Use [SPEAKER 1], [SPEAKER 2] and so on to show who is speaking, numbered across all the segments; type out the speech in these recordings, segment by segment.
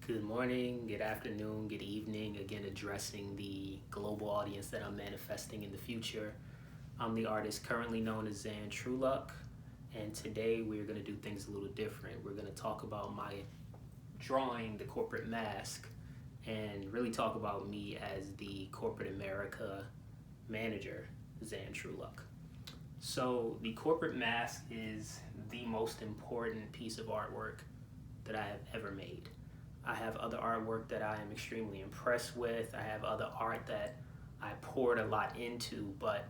[SPEAKER 1] Good morning, good afternoon, good evening. Again, addressing the global audience that I'm manifesting in the future. I'm the artist currently known as Zan Truluck, and today we're going to do things a little different. We're going to talk about my drawing, the corporate mask, and really talk about me as the corporate America manager, Zan Truluck. So, the corporate mask is the most important piece of artwork that I have ever made. I have other artwork that I am extremely impressed with. I have other art that I poured a lot into, but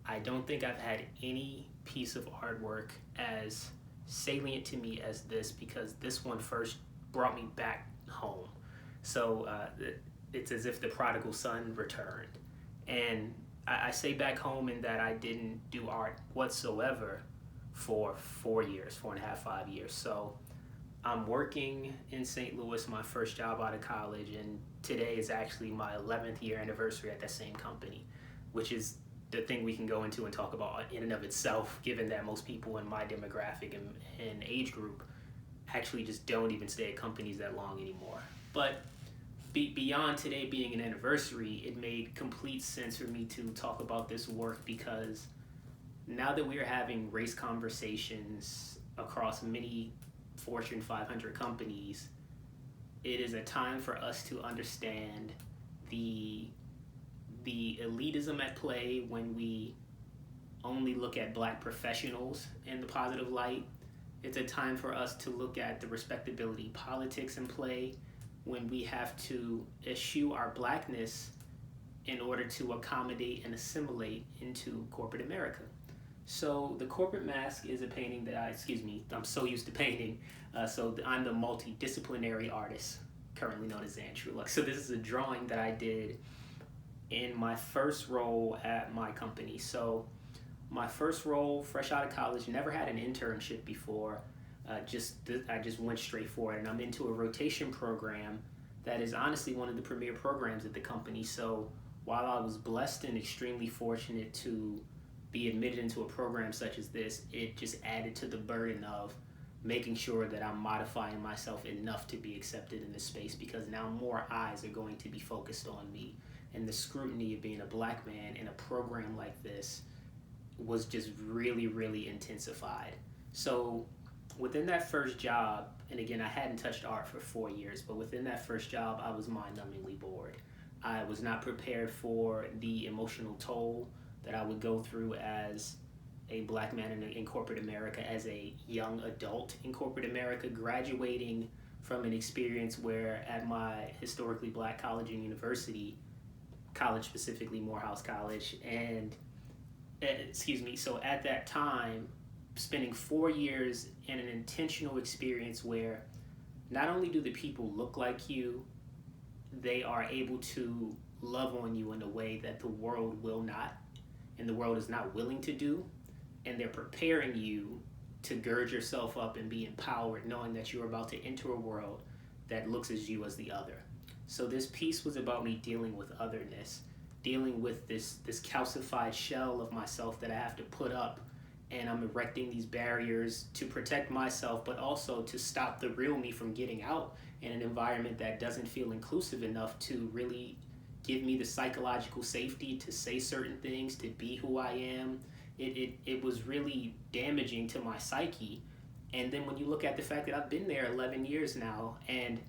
[SPEAKER 1] I don't think I've had any piece of artwork as salient to me as this, because this one first brought me back home. So it's as if the prodigal son returned. And I say back home in that I didn't do art whatsoever for 4 years, 4.5, 5 years. So I'm working in St. Louis, my first job out of college, and today is actually my 11th year anniversary at that same company, which is the thing we can go into and talk about in and of itself, given that most people in my demographic and age group actually just don't even stay at companies that long anymore. But beyond today being an anniversary, it made complete sense for me to talk about this work, because now that we are having race conversations across many Fortune 500 companies, it is a time for us to understand the elitism at play when we only look at black professionals in the positive light. It's a time for us to look at the respectability politics in play when we have to eschew our blackness in order to accommodate and assimilate into corporate America. So the corporate mask is a painting that I'm so used to painting. So I'm the multidisciplinary artist, currently known as Zan Truluck. So this is a drawing that I did in my first role at my company. So my first role, fresh out of college, never had an internship before. I just went straight for it, and I'm into a rotation program that is honestly one of the premier programs at the company. So while I was blessed and extremely fortunate to be admitted into a program such as this, it just added to the burden of making sure that I'm modifying myself enough to be accepted in this space, because now more eyes are going to be focused on me. And the scrutiny of being a black man in a program like this was just really, really intensified. So within that first job, and again, I hadn't touched art for 4 years, but within that first job, I was mind-numbingly bored. I was not prepared for the emotional toll that I would go through as a black man in corporate America, as a young adult in corporate America, graduating from an experience where at my historically black college and university, college specifically Morehouse College, and so at that time, spending 4 years in an intentional experience where not only do the people look like you, they are able to love on you in a way that the world will not, and the world is not willing to do, and they're preparing you to gird yourself up and be empowered, knowing that you're about to enter a world that looks at you as the other. So this piece was about me dealing with otherness, dealing with this calcified shell of myself that I have to put up, and I'm erecting these barriers to protect myself, but also to stop the real me from getting out in an environment that doesn't feel inclusive enough to really give me the psychological safety to say certain things, to be who I am. It was really damaging to my psyche. And then when you look at the fact that I've been there 11 years now, and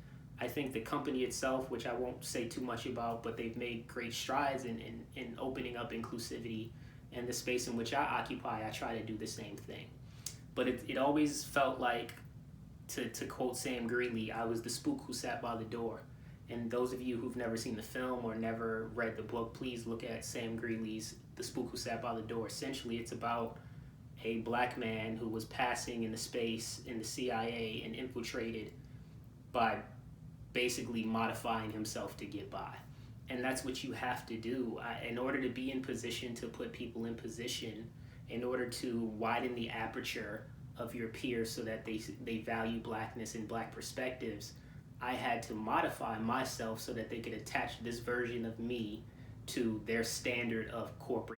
[SPEAKER 1] I think the company itself, which I won't say too much about, but they've made great strides in opening up inclusivity, and the space in which I occupy, I try to do the same thing. But it always felt like, to quote Sam Greeley, I was the spook who sat by the door. And those of you who've never seen the film or never read the book, please look at Sam Greeley's The Spook Who Sat by the Door. Essentially, it's about a black man who was passing in the space in the CIA and infiltrated by basically modifying himself to get by. And that's what you have to do in order to be in position, to put people in position, in order to widen the aperture of your peers so that they value blackness and black perspectives. I had to modify myself so that they could attach this version of me to their standard of corporate